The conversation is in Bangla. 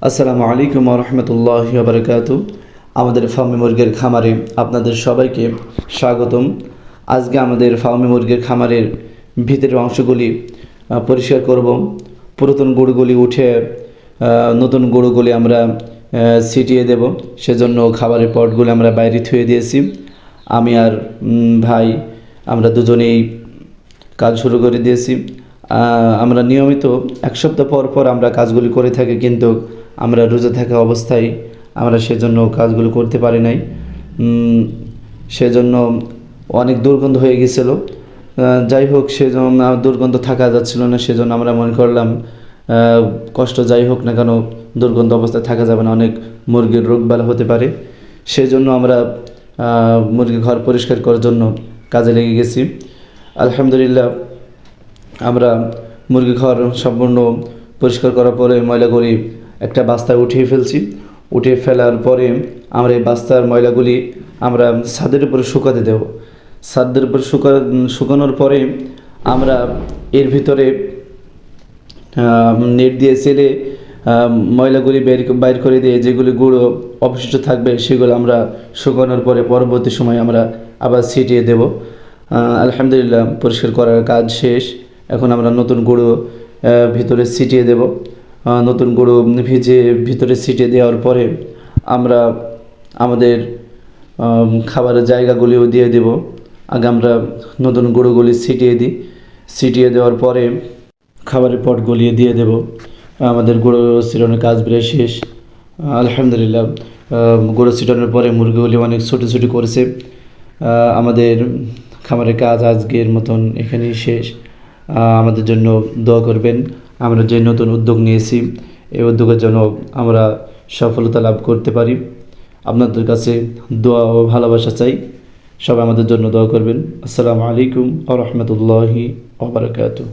আসসালামু আলাইকুম ওয়া রাহমাতুল্লাহি ওয়া বারাকাতুহু। আমাদের ফার্মি মুরগির খামারে আপনাদের সবাইকে স্বাগতম। আজকে আমাদের ফার্মি মুরগির খামারের ভিতরের অংশগুলি পরিষ্কার করব। পুরাতন গরুগুলি উঠে নতুন গরুগুলি আমরা ছিটিয়ে দেব। সেজন্য খাবারের পটগুলো আমরা বাইরে থুয়ে দিয়েছি। আমি আর ভাই আমরা দুজনেই কাজ শুরু করে দিয়েছি। আমরা নিয়মিত এক সপ্তাহ পর পর আমরা কাজগুলি করে থাকি, কিন্তু আমরা রোজা থাকা অবস্থায় আমরা সেজন্য কাজগুলো করতে পারি নাই। সেজন্য অনেক দুর্গন্ধ হয়ে গেছিল। যাই হোক, সেজন্য দুর্গন্ধ থাকা যাচ্ছিল না, সেজন্য আমরা মনে করলাম কষ্ট যাই হোক না কেন দুর্গন্ধ অবস্থায় থাকা যাবে না, অনেক মুরগির রোগবালা হতে পারে। সেজন্য আমরা মুরগি ঘর পরিষ্কার করার জন্য কাজে লেগে গেছি। আলহামদুলিল্লাহ, আমরা মুরগি ঘর সম্পূর্ণ পরিষ্কার করার পরে ময়লাগুলি একটা বাস্তায় উঠিয়ে ফেলছি। উঠিয়ে ফেলার পরে আমরা এই বাস্তার ময়লাগুলি আমরা ছাদের উপরে শুকাতে দেব। ছাদের উপরে শুকানোর পরে আমরা এর ভিতরে নেট দিয়ে সেলে ময়লাগুলি বাইর করে দিয়ে যেগুলি গুঁড়ো অবশিষ্ট থাকবে সেগুলো আমরা শুকানোর পরে পরবর্তী সময় আমরা আবার ছিটিয়ে দেব। আলহামদুলিল্লাহ, পরিষ্কার করার কাজ শেষ। এখন আমরা নতুন গুঁড়ো ভিতরে ছিটিয়ে দেব। নতুন গুঁড়ো ভিতরে ছিটিয়ে দেওয়ার পরে আমরা আমাদের খাবারের জায়গাগুলিও দিয়ে দেব। আগে আমরা নতুন গুঁড়োগুলি ছিটিয়ে দেওয়ার পরে খাবারের পটগুলি দিয়ে দেব। আমাদের গুঁড়ো ছিটানোর কাজ প্রায় শেষ। আলহামদুলিল্লাহ, গুঁড়ো ছিটানোর পরে মুরগিগুলি অনেক ছোটো করেছে। আমাদের খামারের কাজ আজকের মতন এখানেই শেষ। আমাদের জন্য দোয়া করবেন। আমরা যে নতুন উদ্যোগ নিয়েছি এই উদ্যোগের জন্য আমরা সফলতা লাভ করতে পারি। আপনাদের কাছে দোয়া ও ভালোবাসা চাই। সবাই আমাদের জন্য দোয়া করবেন। আসসালামু আলাইকুম ওয়া রাহমাতুল্লাহি ওয়া বারাকাতুহু।